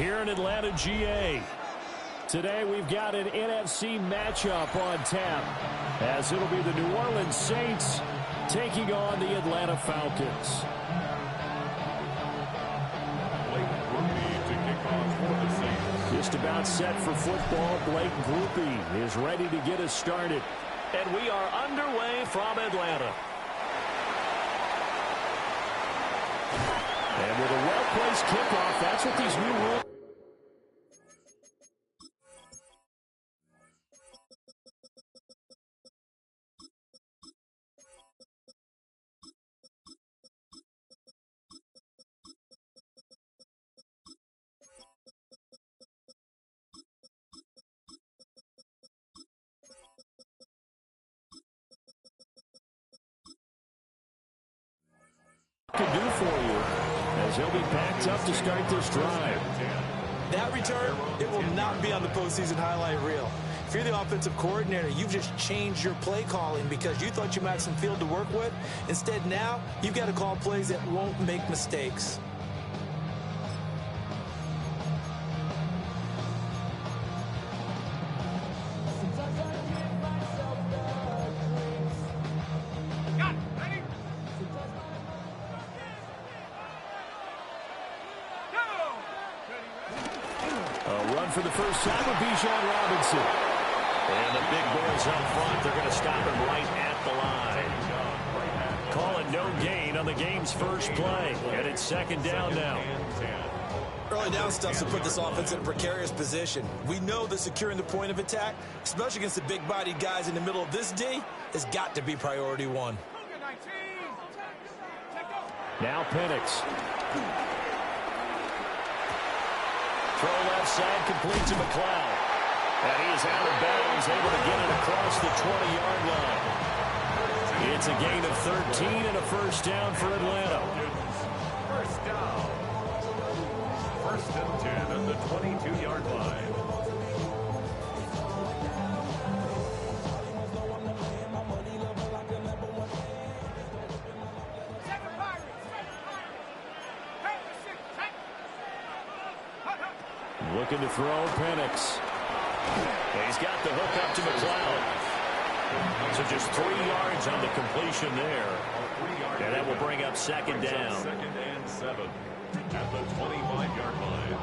here in Atlanta, GA. Today we've got an NFC matchup on tap, as it'll be the New Orleans Saints taking on the Atlanta Falcons. Just about set for football. Blake Grupe is ready to get us started. And we are underway from Atlanta. And with a well-placed kickoff, that's what these new rules... can do for you, as he'll be backed up to start this drive. That return, it will not be on the postseason highlight reel. If you're the offensive coordinator, you've just changed your play calling because you thought you might have some field to work with. Instead, now, you've got to call plays that won't make mistakes. For the first time with Bijan Robinson. And the big boys up front, they're going to stop him right at the line. Call it no gain on the game's first play. And it's second down now. Early down stuff to put this offense in a precarious position. We know that securing the point of attack, especially against the big-bodied guys in the middle of this D, has got to be priority one. Now Penix. Throw left side, complete to McLeod. And he is out of bounds, able to get it across the 20-yard line. It's a gain of 13 and a first down for Atlanta. First down. First and 10 at the 22-yard line. Looking to throw, Penix. He's got the hook up to McLeod. So just 3 yards on the completion there. And that will bring up second down. Second and 7 at the 25-yard line.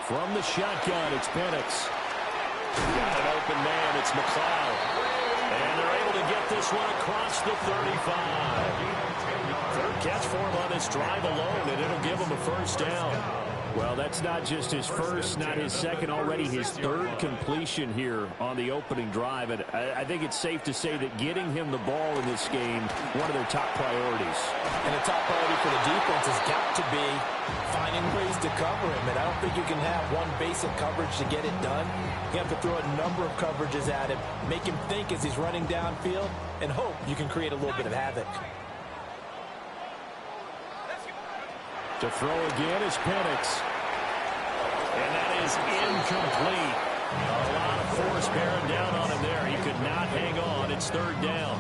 From the shotgun, it's Penix. Got an open man, it's McLeod. And they're able to get this one across the 35. Third catch for him on this drive alone, and it'll give him a first down. Well, that's not just his first, not his second, already his third completion here on the opening drive. And I think it's safe to say that getting him the ball in this game, one of their top priorities. And the top priority for the defense has got to be finding ways to cover him. And I don't think you can have one basic coverage to get it done. You have to throw a number of coverages at him, make him think as he's running downfield, and hope you can create a little bit of havoc. To throw again is Penix. And that is incomplete. A lot of force bearing down on him there. He could not hang on. It's third down.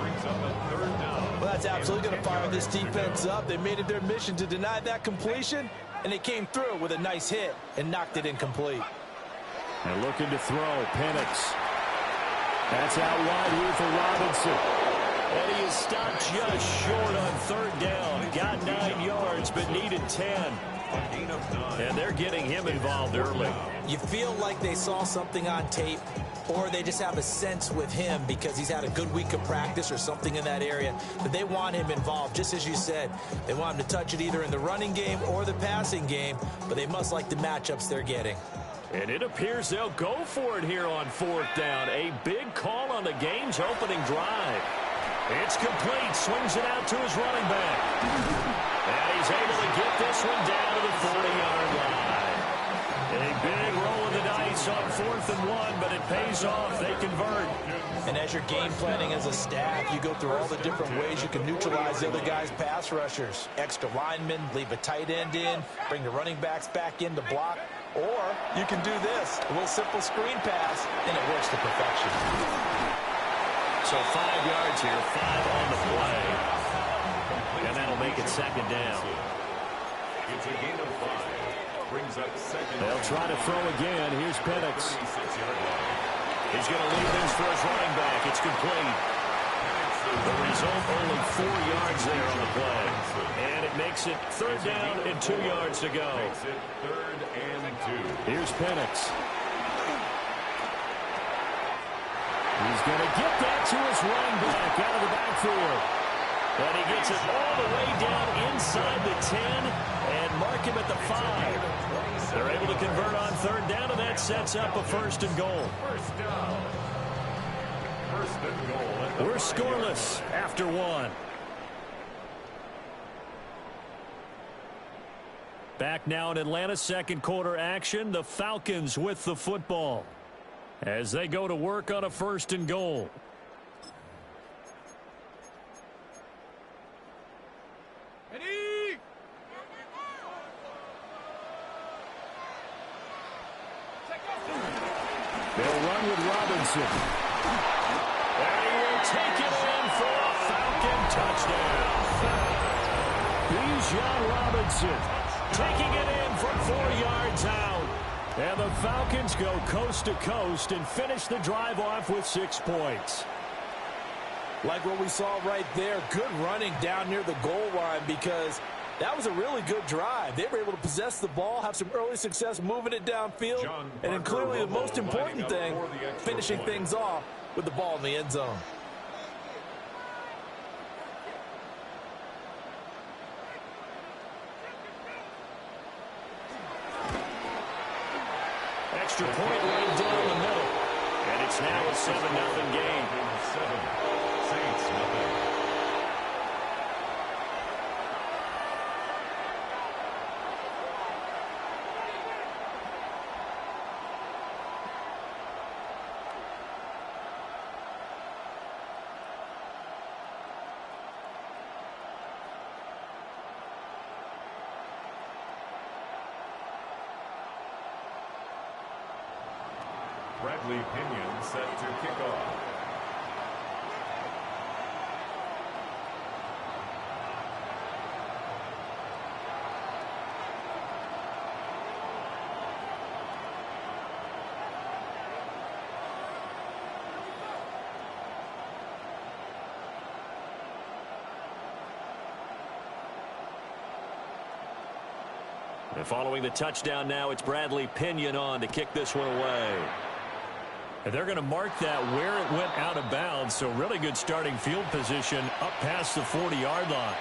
Well, that's absolutely going to fire this defense up. They made it their mission to deny that completion, and they came through with a nice hit and knocked it incomplete. And looking to throw, Penix. That's out wide here for Robinson. And he is stopped just short on third down. Got 9 yards, but needed 10. And they're getting him involved early. You feel like they saw something on tape, or they just have a sense with him because he's had a good week of practice or something in that area, that they want him involved, just as you said. They want him to touch it either in the running game or the passing game, but they must like the matchups they're getting. And it appears they'll go for it here on fourth down. A big call on the game's opening drive. It's complete. Swings it out to his running back. And he's able to get this one down to the 40-yard line. A big roll of the dice this on 4th and 1, but it pays off. They convert. And as you're game planning as a staff, you go through all the different ways you can neutralize the other guy's pass rushers. Extra linemen, leave a tight end in, bring the running backs back in to block. Or you can do this, a little simple screen pass, and it works to perfection. So 5 yards here, 5 on the play. And that'll make it 2nd down. It's a gain of 5. Brings up 2nd. They'll try to throw again. Here's Penix. He's going to leave this for his running back. It's complete. The result, only 4 yards there on the play. And it makes it 3rd down and 2 yards to go. Makes it 3rd and 2. Here's Penix. He's going to get that to his running back out of the backfield. And he gets it all the way down inside the 10 and mark him at the 5. They're able to convert on 3rd down, and that sets up a 1st and goal. First down. 1st and goal. We're scoreless after 1. Back now in Atlanta, 2nd quarter action. The Falcons with the football as they go to work on a 1st and goal. They'll run with Robinson. And he will take it in for a Falcon touchdown. Bijan Robinson taking it in from 4 yards out. And the Falcons go coast to coast and finish the drive off with 6 points. Like what we saw right there, good running down near the goal line because that was a really good drive. They were able to possess the ball, have some early success moving it downfield, and then clearly the most important thing, finishing things off with the ball in the end zone. Extra point right down the middle. And it's now a 7-0 game. 7. Saints nothing. Bradley Pinion set to kick off. And following the touchdown now, it's Bradley Pinion on to kick this one away. And they're going to mark that where it went out of bounds, so really good starting field position up past the 40-yard line.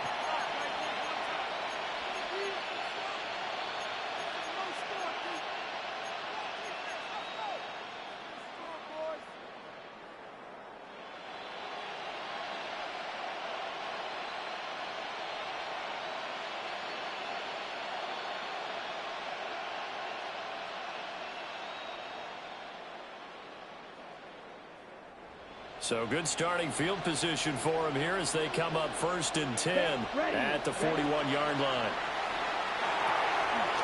So good starting field position for him here as they come up 1st and 10 at the 41-yard line.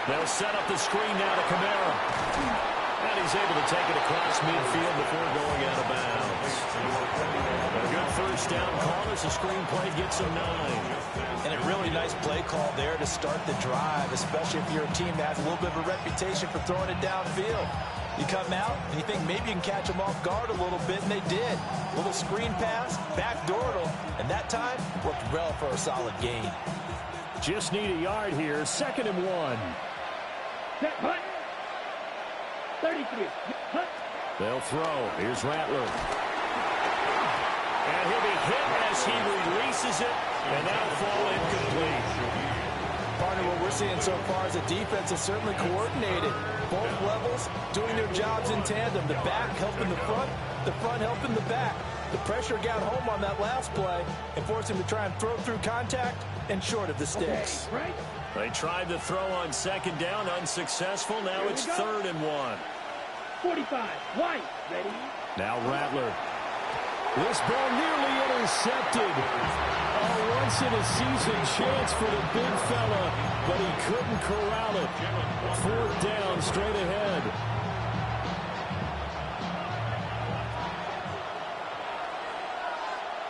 They'll set up the screen now to Kamara. And he's able to take it across midfield before going out of bounds. A good 1st down call as the screen play gets him 9. And a really nice play call there to start the drive, especially if you're a team that has a little bit of a reputation for throwing it downfield. You come out and you think maybe you can catch them off guard a little bit, and they did. Little screen pass, backdoored them, and that time worked well for a solid gain. Just need a yard here, 2nd and 1. 33. They'll throw. Here's Rattler. And he'll be hit as he releases it, and that'll fall incomplete. Partner, what we're seeing so far is the defense is certainly coordinated. Both levels doing their jobs in tandem. The back helping the front helping the back. The pressure got home on that last play and forced him to try and throw through contact and short of the sticks. Right. They tried to throw on 2nd down, unsuccessful. Now it's 3rd and 1. 45. White. Ready? Now Rattler. This ball nearly intercepted. A once-in-a-season chance for the big fella, but he couldn't corral it. 4th down, straight ahead.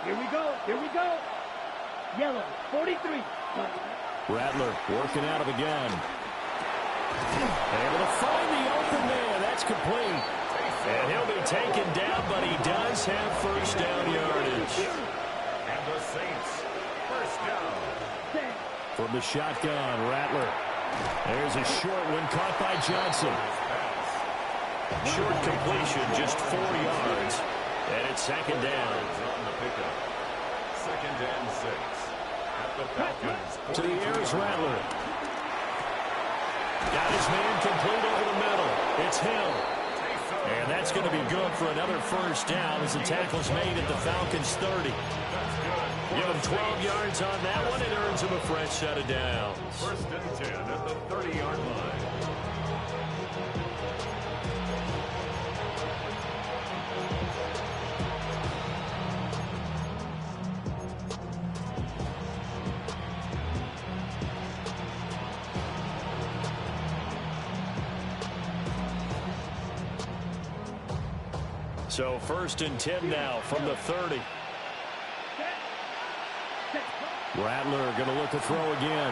Here we go. Here we go. Yellow. 43. Rattler working out of again. Able to find the open man. That's complete. And he'll be taken down, but he does have first down yardage. And the Saints, first down. From the shotgun, Rattler. There's a short one caught by Johnson. Short completion, just 4 yards. And it's 2nd down. On the pickup. 2nd and 6. At the Falcons. To the air is Rattler. Got his man complete over the middle. It's Hill. And that's going to be good for another first down as the tackle's made at the Falcons' 30. Give him 12 yards on that one. It earns him a fresh set of downs. 1st and 10 at the 30-yard line. So 1st and 10 now from the 30. Rattler going to look to throw again.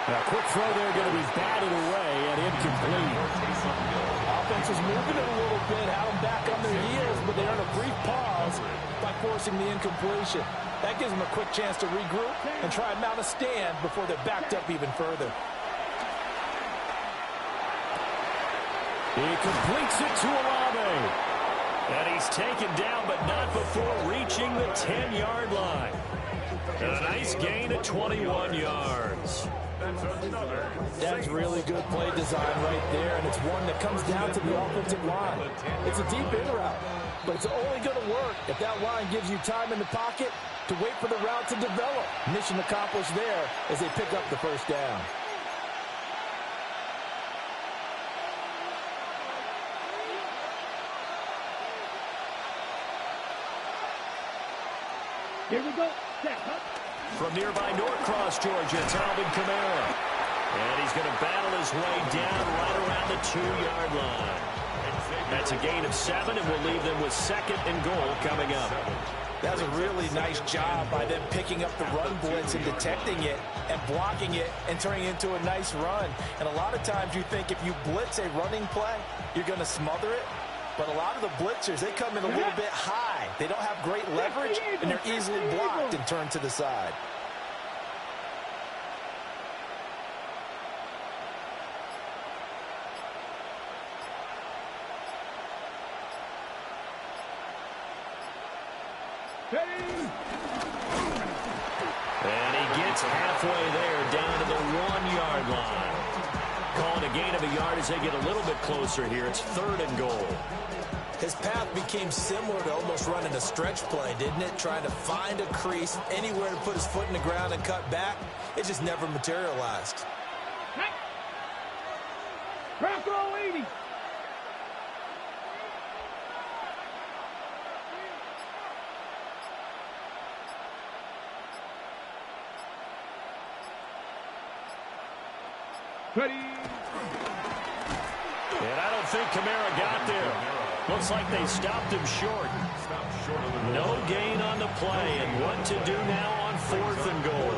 A quick throw there going to be batted away and incomplete. Offense was moving it a little bit, had them back on their heels, but they earned a brief pause by forcing the incompletion. That gives them a quick chance to regroup and try and mount a stand before they're backed up even further. He completes it to Olave. And he's taken down, but not before reaching the 10-yard line. And a nice gain of 21 yards. That's really good play design right there, and it's one that comes down to the offensive line. It's a deep in route, but it's only going to work if that line gives you time in the pocket to wait for the route to develop. Mission accomplished there as they pick up the first down. Here we go. Set up. From nearby Norcross, Georgia, it's Alvin Kamara. And he's going to battle his way down right around the 2-yard line. That's a gain of 7, and we'll leave them with 2nd and goal coming up. That's a really nice job by them picking up the run blitz and detecting it and blocking it and turning it into a nice run. And a lot of times you think if you blitz a running play, you're going to smother it. But a lot of the blitzers, they come in a little bit high. They don't have great leverage, and they're easily blocked and turned to the side. And he gets halfway there, down to the 1-yard line. Calling a gain of a yard as they get a little bit closer here. It's 3rd and goal. His path became similar to almost running a stretch play, didn't it? Trying to find a crease, anywhere to put his foot in the ground and cut back. It just never materialized. Bronco 80. Ready. And I don't think Kamara got there. Looks like they stopped him short. No gain on the play, and what to do now on 4th and goal.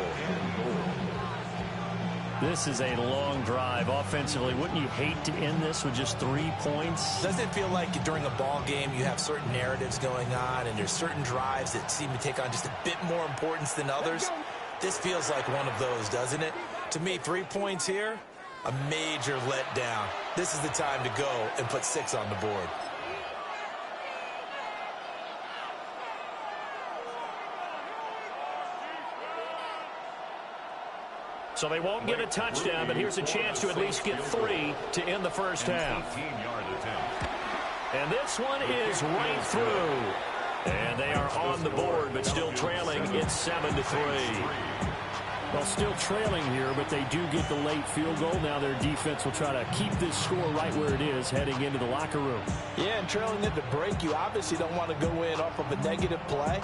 This is a long drive offensively. Wouldn't you hate to end this with just 3 points? Doesn't it feel like during a ball game you have certain narratives going on and there's certain drives that seem to take on just a bit more importance than others? This feels like one of those, doesn't it? To me, 3 points here, a major letdown. This is the time to go and put 6 on the board. So they won't get a touchdown, but here's a chance to at least get 3 to end the first half. And this one is right through. And they are on the board, but still trailing. It's 7-3. Well, still trailing here, but they do get the late field goal. Now their defense will try to keep this score right where it is heading into the locker room. Yeah, and trailing at the break, you obviously don't want to go in off of a negative play.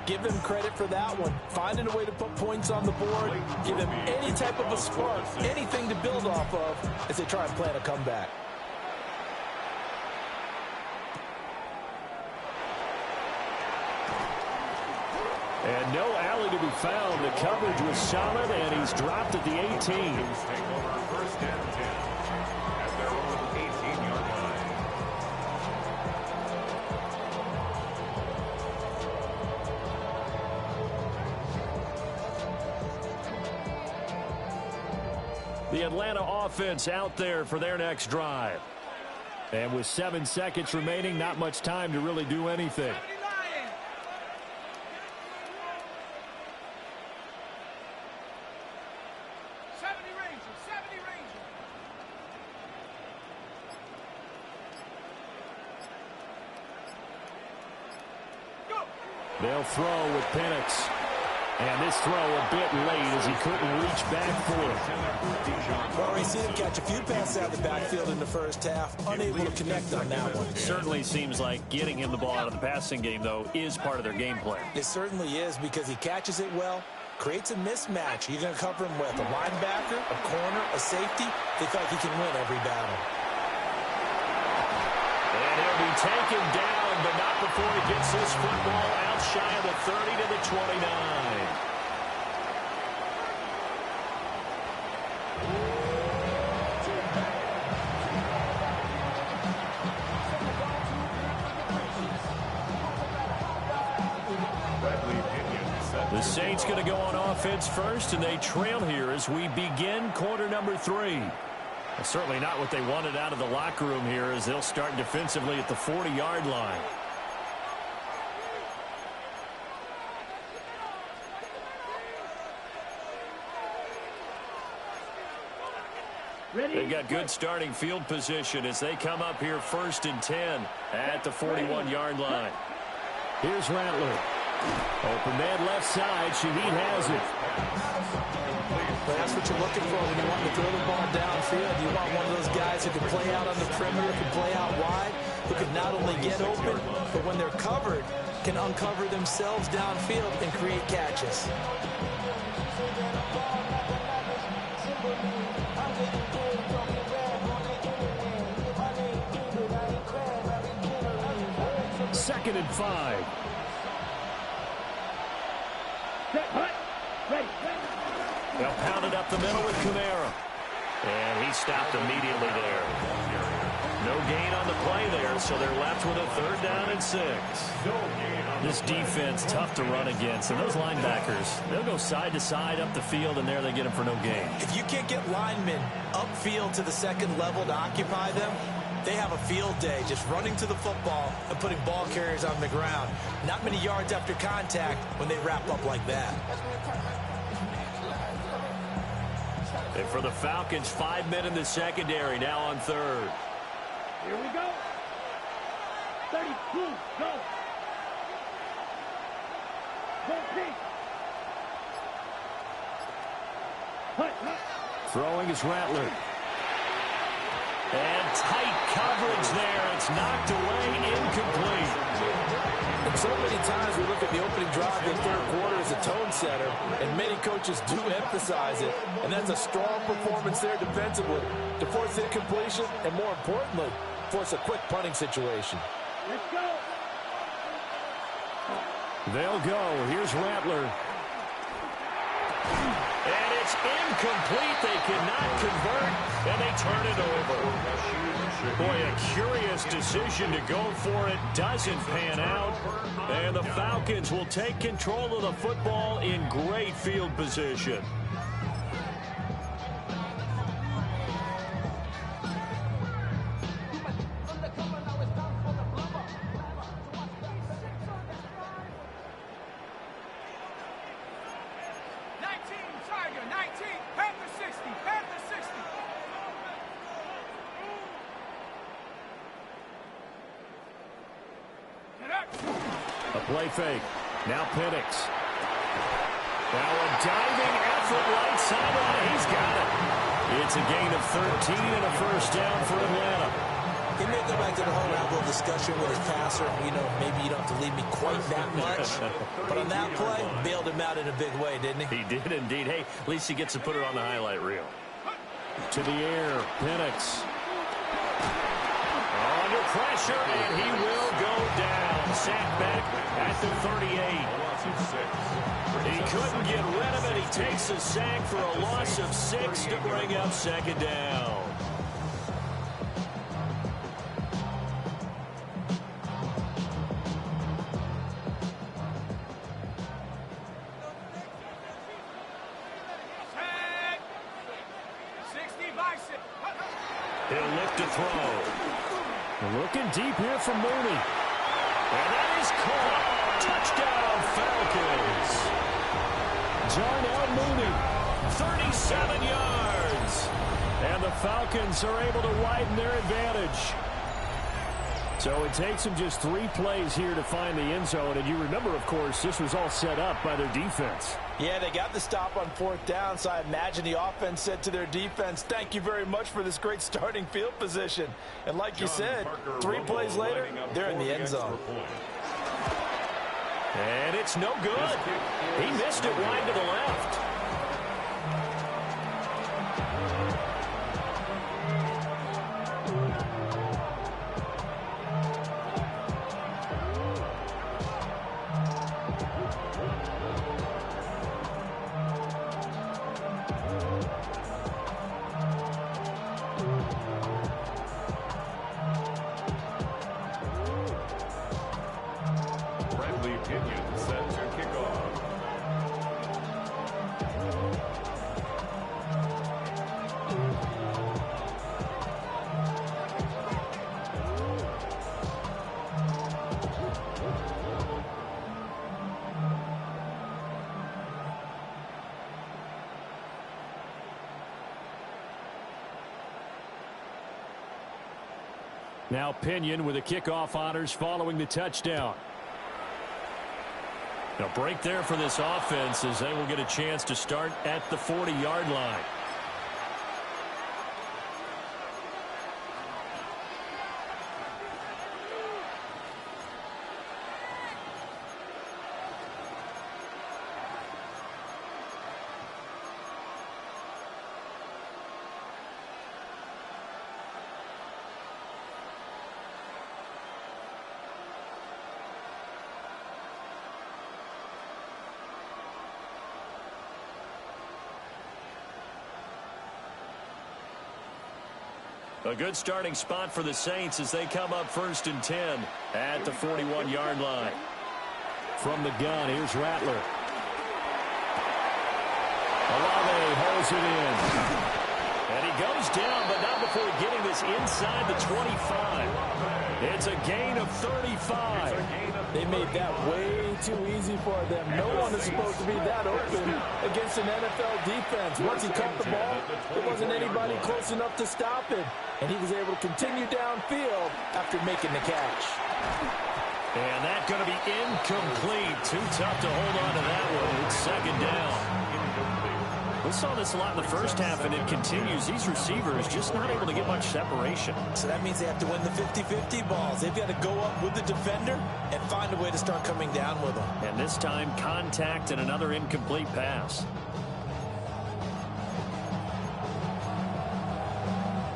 Give him credit for that one. Finding a way to put points on the board. Give him any type of a spark, anything to build off of as they try and plan a comeback. And no alley to be found. The coverage was solid, and he's dropped at the 18. Take over first and 10 at their own 18-yard line. The Atlanta offense out there for their next drive. And with 7 seconds remaining, not much time to really do anything. They'll throw with Penix. And this throw a bit late as he couldn't reach back for it. Well, we see him catch a few passes out of the backfield in the first half, unable to connect on that one. Certainly seems like getting him the ball out of the passing game, though, is part of their game plan. It certainly is because he catches it well, creates a mismatch. You're going to cover him with a linebacker, a corner, a safety. They feel like he can win every battle. And he'll be taken down, but not before he gets this football out shy of the 30 to the 29. The Saints going to go on offense first, and they trail here as we begin quarter number 3. Well, certainly not what they wanted out of the locker room here as they'll start defensively at the 40-yard line. They've got good starting field position as they come up here first and 10 at the 41-yard line. Here's Rattler. Open man left side. Shaheed has it. But that's what you're looking for when you want to throw the ball downfield. You want one of those guys who can play out on the perimeter, can play out wide, who can not only get open, but when they're covered, can uncover themselves downfield and create catches. Second and 5. They'll pound it up the middle with Kamara. And he stopped immediately there. No gain on the play there, so they're left with a 3rd down and 6. This defense, tough to run against. And those linebackers, they'll go side to side up the field, and there they get them for no gain. If you can't get linemen upfield to the second level to occupy them, they have a field day just running to the football and putting ball carriers on the ground. Not many yards after contact when they wrap up like that. And for the Falcons, 5 men in the secondary, now on 3rd. Here we go. 32, go. Go, Pete. Throwing is Rattler. And tight coverage there. It's knocked away, incomplete. And so many times we look at the opening drive in the 3rd quarter as a tone setter, and many coaches do emphasize it. And that's a strong performance there defensively to force incompletion and, more importantly, force a quick punting situation. Let's go. They'll go. Here's Rattler. And it's incomplete. They cannot convert, and they turn it over. Boy, a curious decision to go for it. Doesn't pan out. And the Falcons will take control of the football in great field position. A play fake. Now Penix. Now a diving foot right sideline. He's got it. It's a gain of 13 and a first down for Atlanta. He may go back to the whole level of discussion with his passer. You know, maybe you don't have to leave me quite that much. But on that play, bailed him out in a big way, didn't he? He did indeed. Hey, at least he gets to put it on the highlight reel. To the air, Penix. Under pressure, and he will go down. Sacked back at the 38. He couldn't get rid of it. He takes a sack for a loss of 6 to bring up second down. He'll look to throw. Looking deep here for Mooney. And that is caught. Touchdown, Falcons. Darnell Mooney. 37 yards. And the Falcons are able to widen their advantage. So it takes them just 3 plays here to find the end zone. And you remember, of course, this was all set up by their defense. Yeah, they got the stop on 4th down, so I imagine the offense said to their defense, thank you very much for this great starting field position. And like you said, 3 plays later, they're in the end zone. And it's no good. He missed it wide to the left. Now Pinion with the kickoff honors following the touchdown. A break there for this offense as they will get a chance to start at the 40-yard line. A good starting spot for the Saints as they come up 1st and 10 at the 41-yard line. From the gun, here's Rattler. Olave holds it in. And he goes down, but not before getting this inside the 25. It's a gain of 35. They made that way too easy for them. No one is supposed to be that open against an NFL defense. Once he caught the ball, there wasn't anybody close enough to stop it. And he was able to continue downfield after making the catch. And that's going to be incomplete. Too tough to hold on to that one. It's second down. We saw this a lot in the first half, and it continues. These receivers just not able to get much separation. So that means they have to win the 50-50 balls. They've got to go up with the defender and find a way to start coming down with them. And this time, contact and another incomplete pass.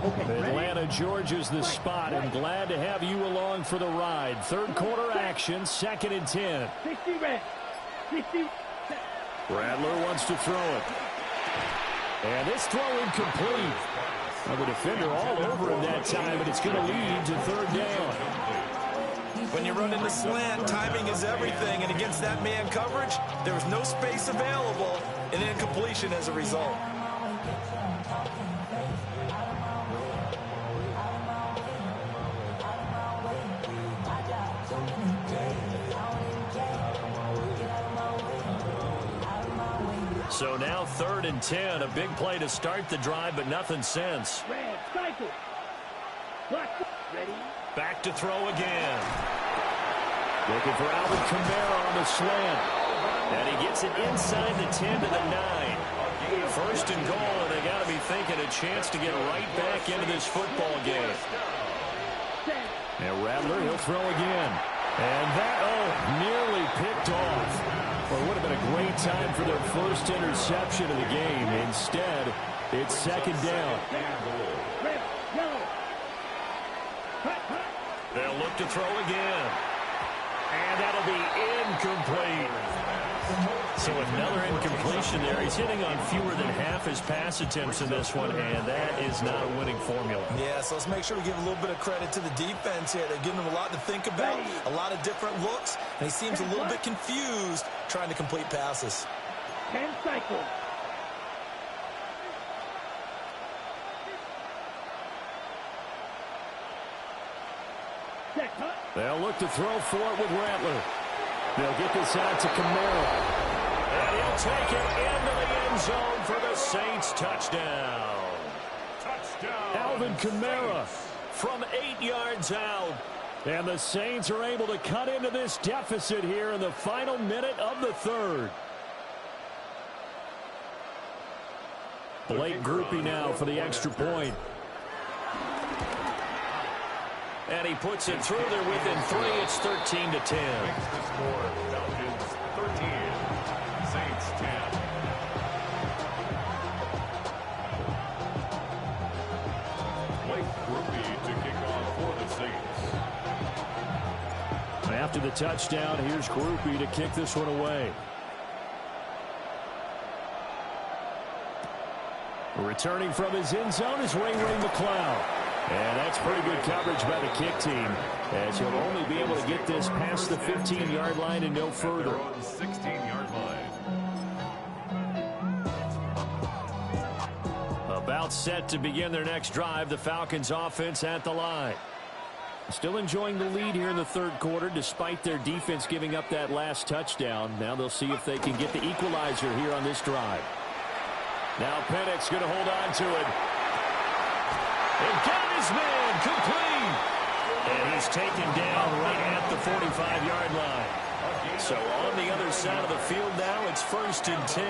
Okay, Atlanta, Georgia's the spot. I'm glad to have you along for the ride. Third quarter action, 2nd and 10. 60 red. 60. Rattler wants to throw it. And this throw incomplete. Now the defender all over him that time, but it's going to lead to 3rd down. When you run in the slant, timing is everything. And against that man coverage, there was no space available, and incompletion as a result. So now 3rd and 10. A big play to start the drive, but nothing since. Red, cycle. Black, ready. Back to throw again. Looking for Alvin Kamara on the slant. And he gets it inside the 10 to the 9. First and goal, and they got to be thinking a chance to get right back into this football game. And Rattler, he'll throw again. And that, nearly picked off. Well, it would have been a great time for their first interception of the game. Instead, it's second down. They'll look to throw again. And that'll be incomplete. So another incompletion there. He's hitting on fewer than half his pass attempts in this one, and that is not a winning formula. Yeah, so let's make sure we give a little bit of credit to the defense here. They're giving him a lot to think about, a lot of different looks, and he seems a little bit confused trying to complete passes. 10 cycles. They'll look to throw for it with Rattler. They'll get this out to Kamara. And he'll take it into the end zone for the Saints touchdown. Alvin Kamara From 8 yards out. And the Saints are able to cut into this deficit here in the final minute of the third. Blake Groupie now for the extra point. And he puts it through there within 3. It's 13-10. Makes the score Falcons 13, Saints 10. Blake Groupie to kick off for the Saints. After the touchdown, here's Groupie to kick this one away. Returning from his end zone is Ray McCloud. And that's pretty good coverage by the kick team, as he'll only be able to get this past the 15-yard line and no further. 16-yard line. About set to begin their next drive, the Falcons offense at the line. Still enjoying the lead here in the third quarter, despite their defense giving up that last touchdown. Now they'll see if they can get the equalizer here on this drive. Now Penix going to hold on to it. And got his man complete. And he's taken down right at the 45-yard line. So on the other side of the field now, it's 1st and 10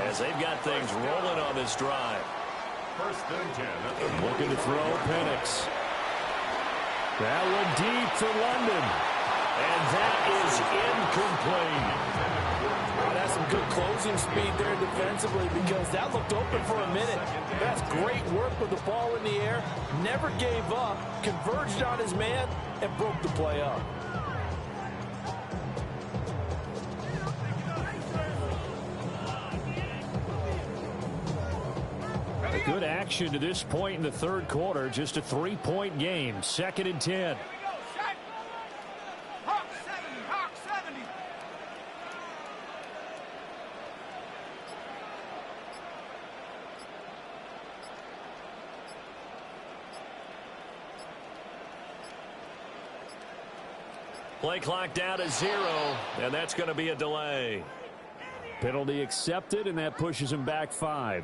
as they've got things rolling on this drive. 1st and 10. Looking to throw Penix. That one deep for London. And that is incomplete. That's some good closing speed there defensively, because that looked open for a minute. That's great work with the ball in the air. Never gave up, converged on his man, and broke the play up. Good action to this point in the third quarter. Just a 3-point game. 2nd and 10. Play clock down to 0, and that's going to be a delay. Penalty accepted, and that pushes him back 5.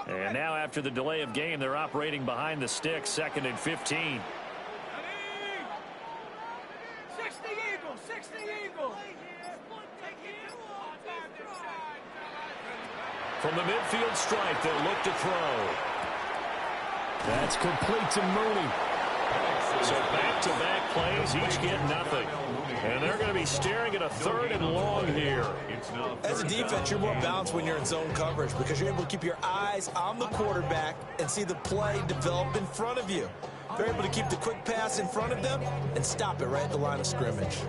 And now after the delay of game, they're operating behind the sticks, 2nd and 15. 60 Eagles, 60 Eagles. From the midfield stripe, they'll look to throw. That's complete to Mooney. So back-to-back plays, each get nothing. And they're going to be staring at a 3rd and long here. As a defense, you're more balanced when you're in zone coverage, because you're able to keep your eyes on the quarterback and see the play develop in front of you. They're able to keep the quick pass in front of them and stop it right at the line of scrimmage.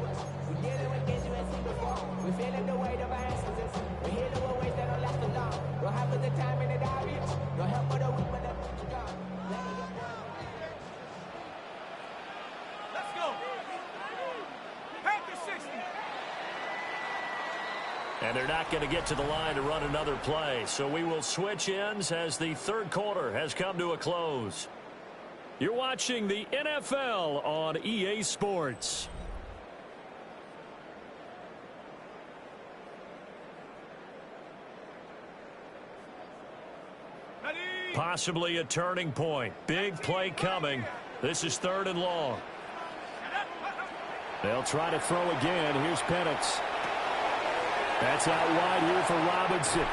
And they're not going to get to the line to run another play. So we will switch ends as the third quarter has come to a close. You're watching the NFL on EA Sports. Possibly a turning point. Big play coming. This is 3rd and long. They'll try to throw again. Here's Penix. That's out wide here for Robinson.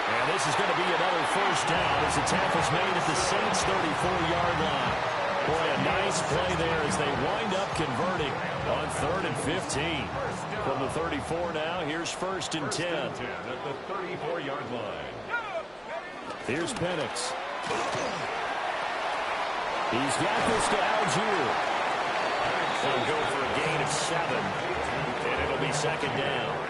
And this is going to be another first down as the tackle's made at the Saints' 34-yard line. Boy, a nice play there as they wind up converting on 3rd and 15. From the 34 now, here's 1st and 10. At the 34-yard line. Here's Penix. He's got this to Algier. They'll go for a gain of 7, and it'll be 2nd down.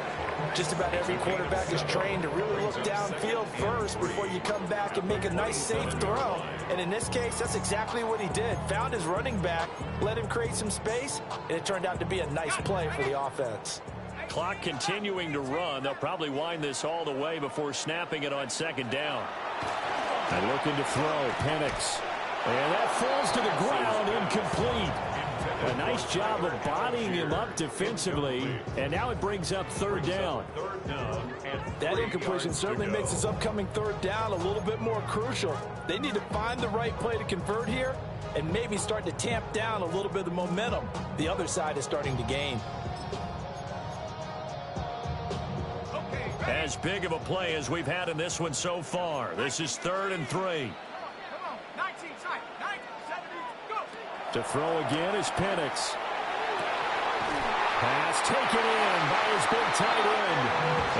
Just about every quarterback is trained to really look downfield first before you come back and make a nice, safe throw. And in this case, that's exactly what he did. Found his running back, let him create some space, and it turned out to be a nice play for the offense. Clock continuing to run. They'll probably wind this all the way before snapping it on 2nd down. And looking to throw, Penix. And that falls to the ground, incomplete. A nice job of bodying him up defensively, and now it brings up 3rd down. That incompletion certainly makes this upcoming 3rd down a little bit more crucial. They need to find the right play to convert here and maybe start to tamp down a little bit of momentum the other side is starting to gain. As big of a play as we've had in this one so far. This is 3rd and 3. To throw again is Penix. Pass taken in by his big tight end.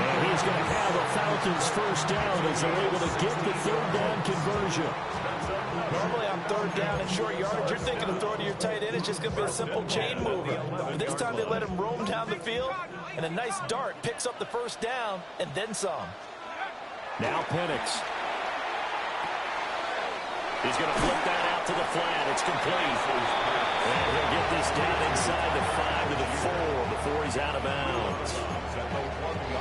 And he's going to have a Falcons first down as they're able to get the 3rd down conversion. Normally on 3rd down and short yardage, you're thinking of throwing to your tight end. It's just going to be a simple chain mover. But this time they let him roam down the field, and a nice dart picks up the first down and then some. Now Penix. He's going to flip that out to the flat. It's complete. And he'll get this down inside the 5 to the 4 before he's out of bounds.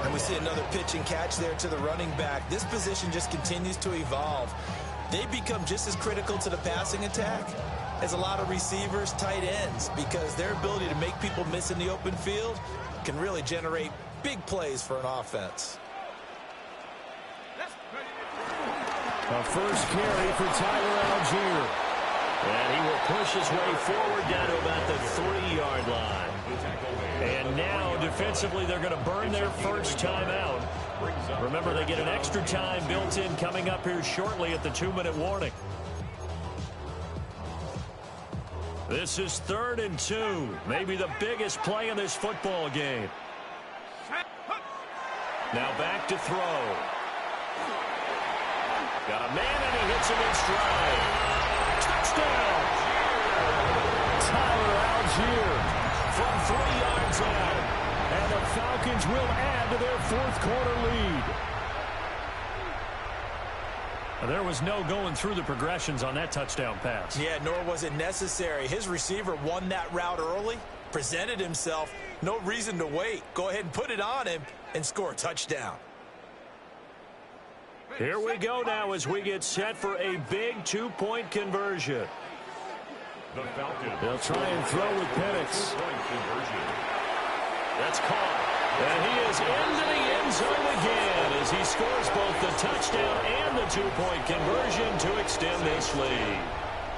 And we see another pitch and catch there to the running back. This position just continues to evolve. They become just as critical to the passing attack as a lot of receivers, tight ends, because their ability to make people miss in the open field can really generate big plays for an offense. A first carry for Tyler Algier. And he will push his way forward down to about the 3-yard line. And now, defensively, they're going to burn their first time out. Remember, they get an extra time built in coming up here shortly at the 2-minute warning. This is 3rd and 2. Maybe the biggest play in this football game. Now back to throw. Got a man, and he hits him in stride. Touchdown! Tyler Algier From 3 yards out. and the Falcons will add to their 4th quarter lead. There was no going through the progressions on that touchdown pass. Yeah, nor was it necessary. His receiver won that route early, presented himself, no reason to wait. Go ahead and put it on him and score a touchdown. Here we go now as we get set for a big 2-point conversion. They'll try and throw with Penix. That's caught. And he is into the end zone again as he scores both the touchdown and the 2-point conversion to extend this lead.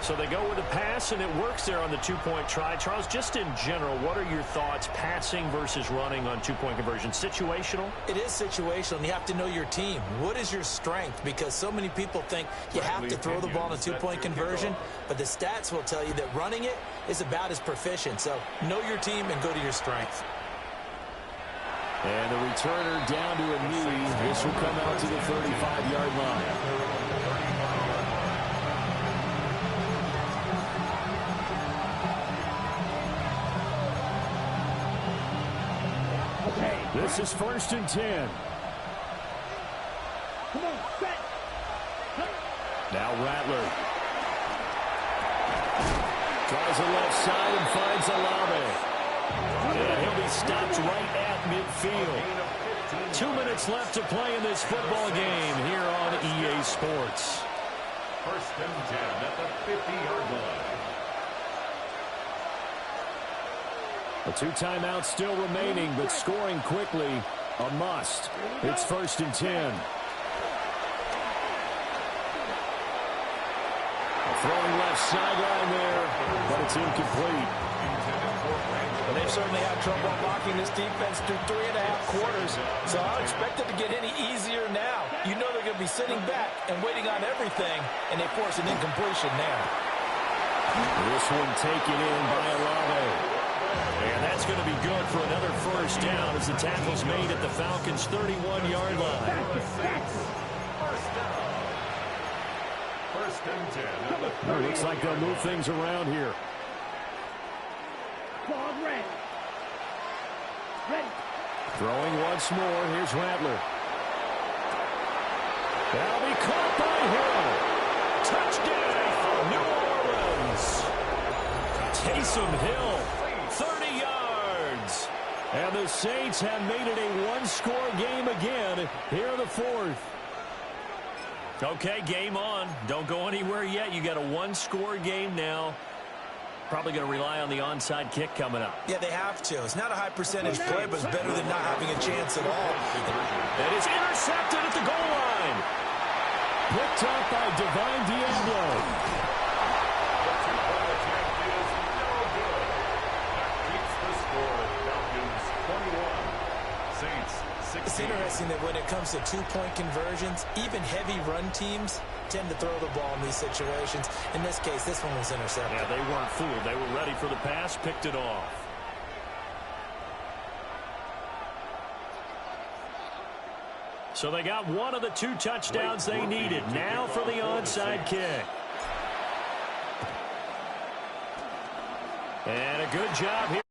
So they go with a pass, and it works there on the 2-point try. Charles, just in general, what are your thoughts passing versus running on 2-point conversion? Situational? It is situational, and you have to know your team. What is your strength? Because so many people think you have to throw the ball in a 2-point conversion, but the stats will tell you that running it is about as proficient. So know your team and go to your strength. And the returner down to a knee. This will come out to the 35-yard line. This is 1st and 10. Come on, set. Now Rattler. Tries the left side and finds Olave. And he'll be stopped right at midfield. 2 minutes left to play in this football game here on EA Sports. First and 10 at the 50-yard line. The 2 timeouts still remaining, but scoring quickly, a must. It's first and 10. Throwing left sideline there, but it's incomplete. And they've certainly had trouble blocking this defense through 3.5 quarters, so I don't expect it to get any easier now. You know they're going to be sitting back and waiting on everything, and they force an incompletion there. This one taken in by Olave. And that's going to be good for another first down as the tackle's made at the Falcons' 31-yard line. First and 10 at the 30. Looks like they'll move things around here. Ball ready. Ready. Throwing once more. Here's Rattler. That'll be caught by Hill. Touchdown, New Orleans. Taysom Hill, 30 yards. And the Saints have made it a one-score game again here in the fourth. Okay, game on. Don't go anywhere yet. You got a one-score game now. Probably going to rely on the onside kick coming up. Yeah, they have to. It's not a high percentage play, but it's better than not having a chance at all. It is intercepted at the goal line. Picked up by Divine Diablo. The two-point attempt is no good. That keeps the score. Falcons 21. Saints 16. It's interesting that when it comes to two-point conversions, even heavy run teams tend to throw the ball in these situations. In this case, this one was intercepted. Yeah, they weren't fooled. They were ready for the pass, picked it off. So they got one of the 2 touchdowns they needed. Now for the onside kick. And a good job here.